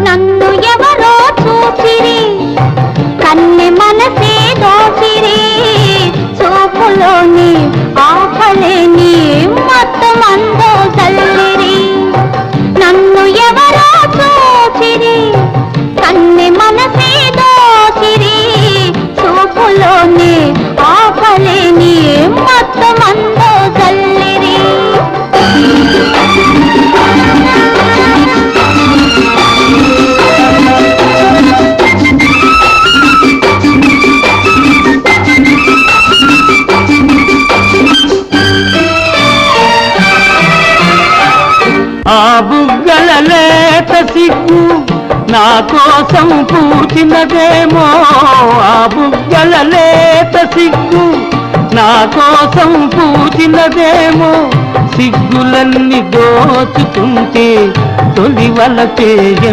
నన్ను ఎవరో చూసిరి కన్నె మనసే దోసిరి చూపులోని ఆపలేని మొత్తం అందో చల్లిరి నన్ను ఎవరో చూసిరి కన్నె మనసే దోసిరి చూపులోని ఆపలేని మొత్తం అందో చల్లిరి ఆ బుగ్గల లేత సిగ్గు నా కోసం పూచినదేమో ఆ బుగ్గల లేత సిగ్గు నా కోసం పూచినదేమో సిగ్గులన్నీ దోచుతుంటే తొలివల